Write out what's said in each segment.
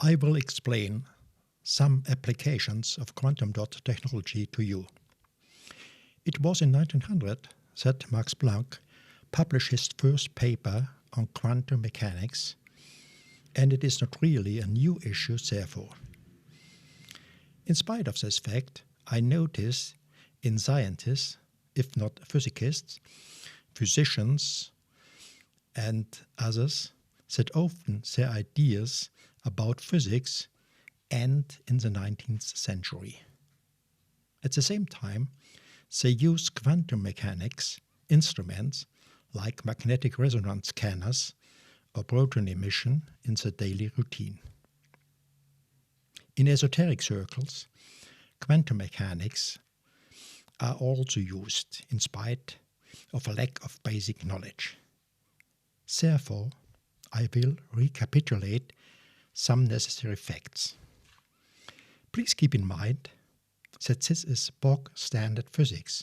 I will explain some applications of quantum dot technology to you. It was in 1900 that Max Planck published his first paper on quantum mechanics, and it is not really a new issue therefore. In spite of this fact, I notice in scientists, if not physicists, physicians and others, that often their ideas about physics end in the 19th century. At the same time, they use quantum mechanics instruments like magnetic resonance scanners or proton emission in the daily routine. In esoteric circles, quantum mechanics are also used in spite of a lack of basic knowledge. Therefore, I will recapitulate some necessary facts. Please keep in mind that this is bog standard physics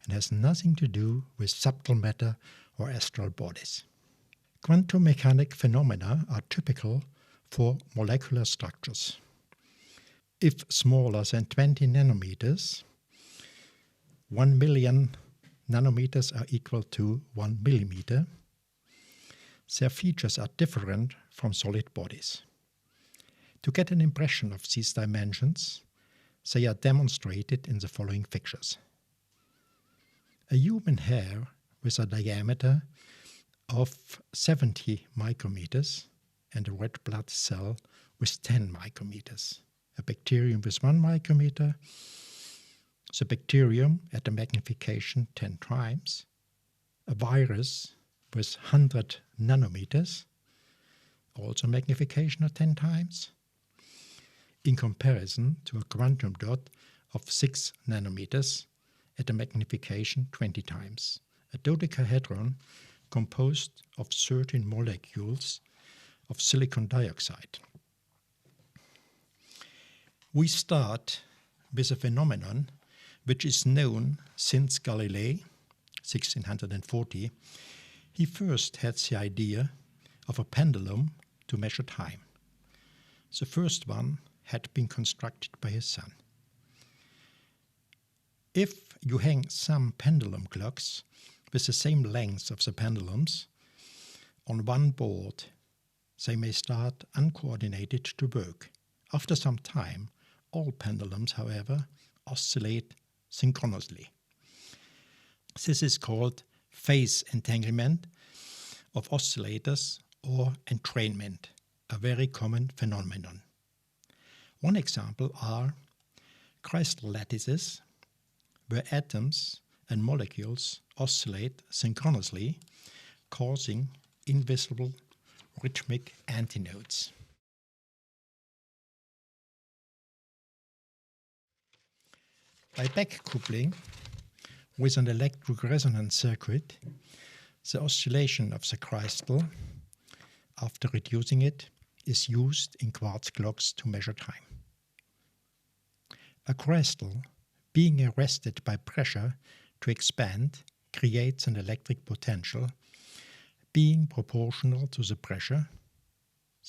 and has nothing to do with subtle matter or astral bodies. Quantum mechanic phenomena are typical for molecular structures. If smaller than 20 nanometers, 1 million nanometers are equal to 1 millimeter. Their features are different from solid bodies. To get an impression of these dimensions, they are demonstrated in the following figures. A human hair with a diameter of 70 micrometers and a red blood cell with 10 micrometers. A bacterium with 1 micrometer, the bacterium at a magnification 10 times, a virus with 100 nanometers, also magnification of 10 times, in comparison to a quantum dot of 6 nanometers at a magnification 20 times, a dodecahedron composed of 13 molecules of silicon dioxide. We start with a phenomenon which is known since Galilei, 1640. He first had the idea of a pendulum to measure time. The first one had been constructed by his son. If you hang some pendulum clocks with the same length of the pendulums on one board, they may start uncoordinated to work. After some time, all pendulums, however, oscillate synchronously. This is called phase entanglement of oscillators or entrainment, a very common phenomenon. One example are crystal lattices, where atoms and molecules oscillate synchronously, causing invisible rhythmic antinodes. By backcoupling with an electric resonance circuit, the oscillation of the crystal, after reducing it, is used in quartz clocks to measure time. A crystal, being arrested by pressure to expand, creates an electric potential being proportional to the pressure,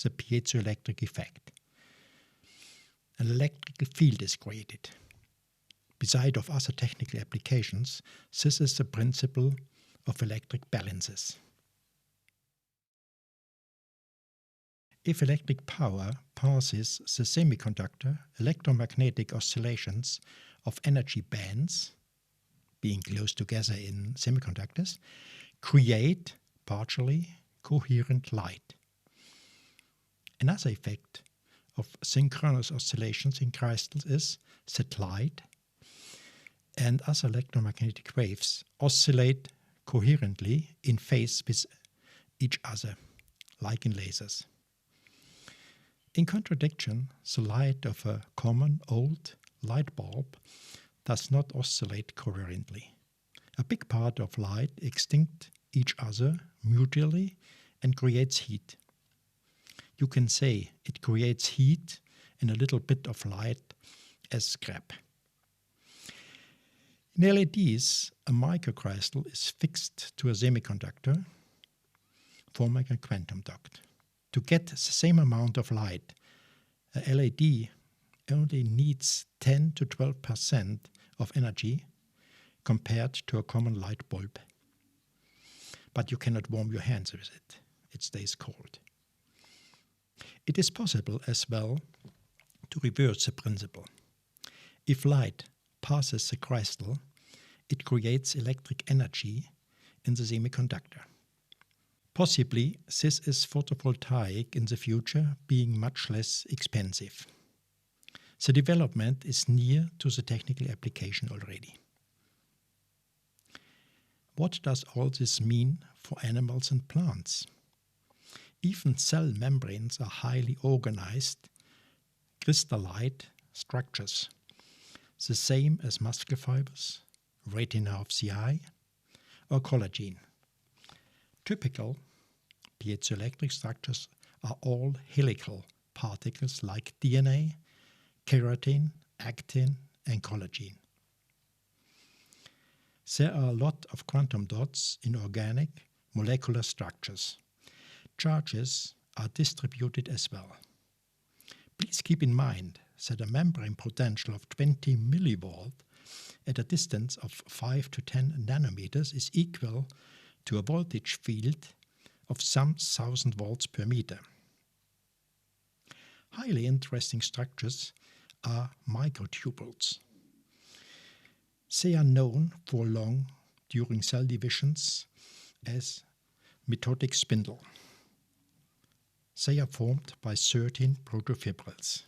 the piezo-electric effect. An electric field is created. Beside of other technical applications, this is the principle of electric balances. If electric power passes the semiconductor, electromagnetic oscillations of energy bands, being close together in semiconductors, create partially coherent light. Another effect of synchronous oscillations in crystals is that light and other electromagnetic waves oscillate coherently in phase with each other, like in lasers. In contradiction, the light of a common old light bulb does not oscillate coherently. A big part of light extinct each other mutually and creates heat. You can say it creates heat and a little bit of light as scrap. In LEDs, a microcrystal is fixed to a semiconductor, forming a quantum dot. To get the same amount of light A LED only needs 10 to 12% of energy compared to a common light bulb. But you cannot warm your hands with it. It stays cold. It is possible as well to reverse the principle. If light passes the crystal, it creates electric energy in the semiconductor. Possibly this is photovoltaic in the future, being much less expensive. The development is near to the technical application already. What does all this mean for animals and plants? Even cell membranes are highly organized, crystalline structures, the same as muscle fibers, retina of the eye, or collagen. Typical piezo-electric structures are all helical particles like DNA, keratin, actin, and collagen. There are a lot of quantum dots in organic molecular structures. Charges are distributed as well. Please keep in mind that a membrane potential of 20 millivolt at a distance of 5 to 10 nanometers is equal to a voltage field of some 1000 volts per meter. Highly interesting structures are microtubules. They are known for long during cell divisions as mitotic spindle. They are formed by 13 protofibrils.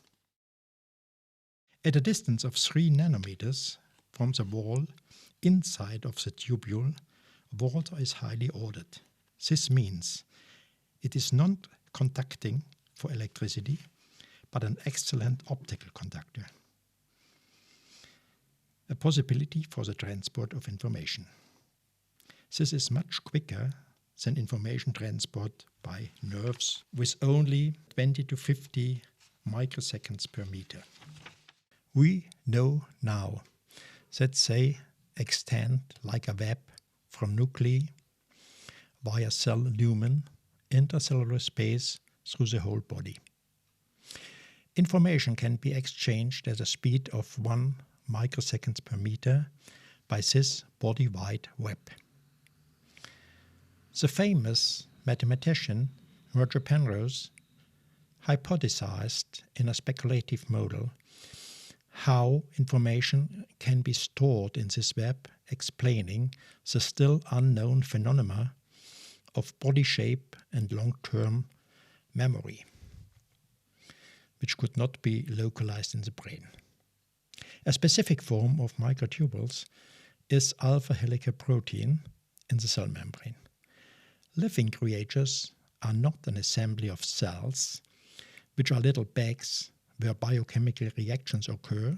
At a distance of 3 nanometers from the wall inside of the tubule, water is highly ordered. This means it is not conducting for electricity, but an excellent optical conductor. A possibility for the transport of information. This is much quicker than information transport by nerves with only 20 to 50 microseconds per meter. We know now that they extend like a web from nuclei via cell lumen, intercellular space through the whole body. Information can be exchanged at a speed of 1 microseconds per meter by this body-wide web. The famous mathematician Roger Penrose hypothesized in a speculative model how information can be stored in this web, explaining the still unknown phenomena of body shape and long-term memory, which could not be localized in the brain. A specific form of microtubules is alpha helical protein in the cell membrane. Living creatures are not an assembly of cells, which are little bags where biochemical reactions occur,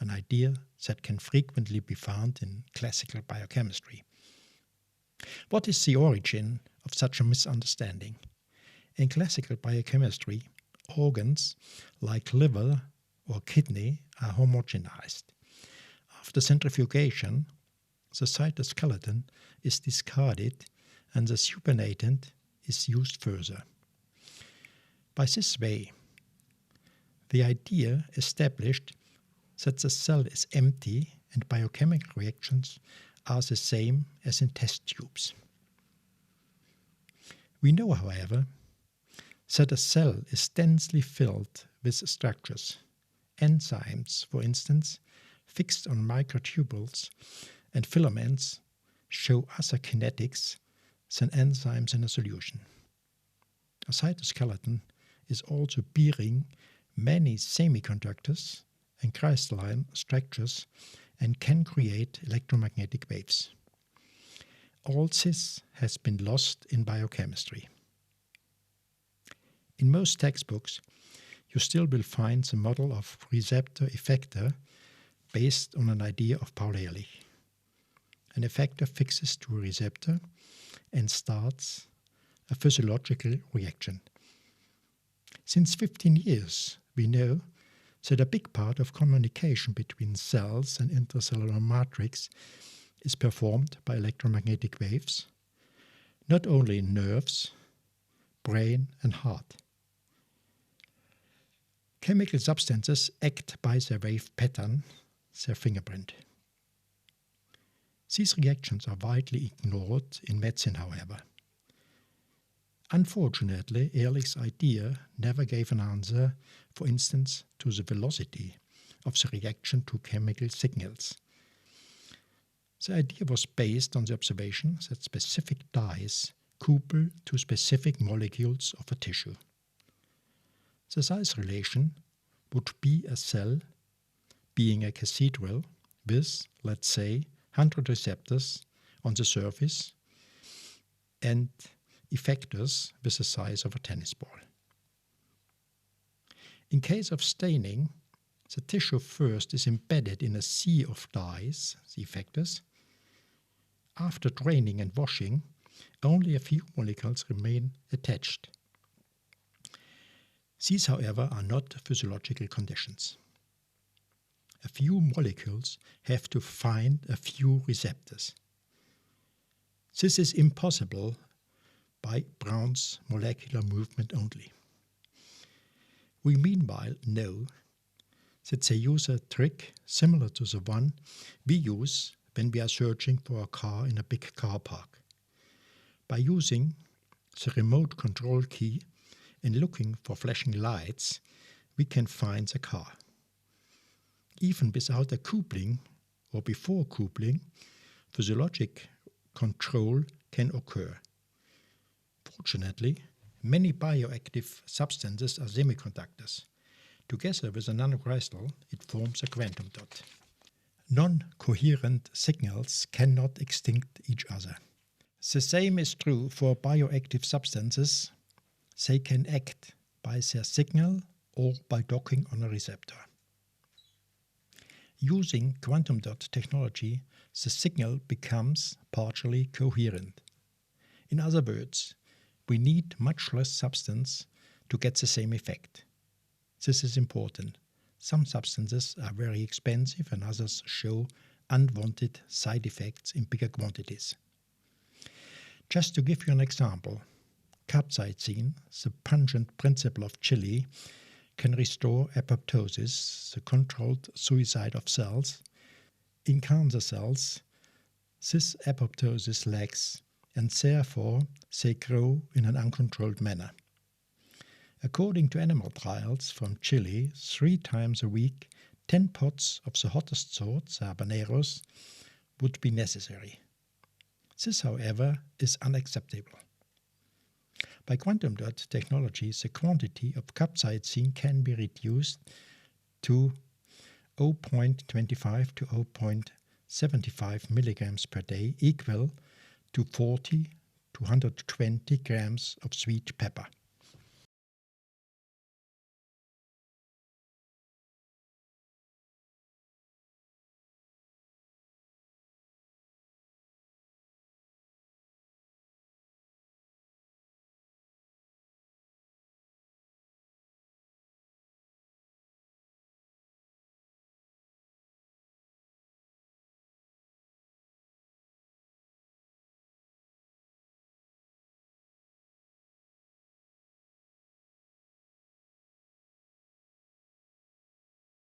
an idea that can frequently be found in classical biochemistry. What is the origin of such a misunderstanding? In classical biochemistry, organs like liver or kidney are homogenized. After centrifugation, the cytoskeleton is discarded and the supernatant is used further. By this way, the idea established that the cell is empty and biochemical reactions are the same as in test tubes. We know, however, that a cell is densely filled with structures. Enzymes, for instance, fixed on microtubules and filaments show other kinetics than enzymes in a solution. A cytoskeleton is also bearing many semiconductors and crystalline structures and can create electromagnetic waves. All this has been lost in biochemistry. In most textbooks, you still will find the model of receptor-effector based on an idea of Paul Ehrlich. An effector fixes to a receptor and starts a physiological reaction. Since 15 years, we know that a big part of communication between cells and intracellular matrix is performed by electromagnetic waves, not only in nerves, brain and heart. Chemical substances act by their wave pattern, their fingerprint. These reactions are widely ignored in medicine, however. Unfortunately, Ehrlich's idea never gave an answer, for instance, to the velocity of the reaction to chemical signals. The idea was based on the observation that specific dyes couple to specific molecules of a tissue. The size relation would be a cell being a cathedral with, let's say, 100 receptors on the surface and effectors with the size of a tennis ball. In case of staining, the tissue first is embedded in a sea of dyes, the effectors. After draining and washing, only a few molecules remain attached. These, however, are not physiological conditions. A few molecules have to find a few receptors. This is impossible by Brown's molecular movement only. We meanwhile know that they use a trick similar to the one we use when we are searching for a car in a big car park. By using the remote control key and looking for flashing lights, we can find the car. Even without a coupling or before coupling, physiologic control can occur. Fortunately, many bioactive substances are semiconductors. Together with a nanocrystal, it forms a quantum dot. Non-coherent signals cannot extinct each other. The same is true for bioactive substances. They can act by their signal or by docking on a receptor. Using quantum dot technology, the signal becomes partially coherent. In other words, we need much less substance to get the same effect. This is important. Some substances are very expensive and others show unwanted side effects in bigger quantities. Just to give you an example, capsaicin, the pungent principle of chili, can restore apoptosis, the controlled suicide of cells. In cancer cells, this apoptosis lacks, and therefore they grow in an uncontrolled manner. According to animal trials from Chile, 3 times a week, 10 pots of the hottest sort, the habaneros, would be necessary. This, however, is unacceptable. By quantum dot technology, the quantity of capsaicin can be reduced to 0.25 to 0.75 milligrams per day, equal to 40 to 120 grams of sweet pepper.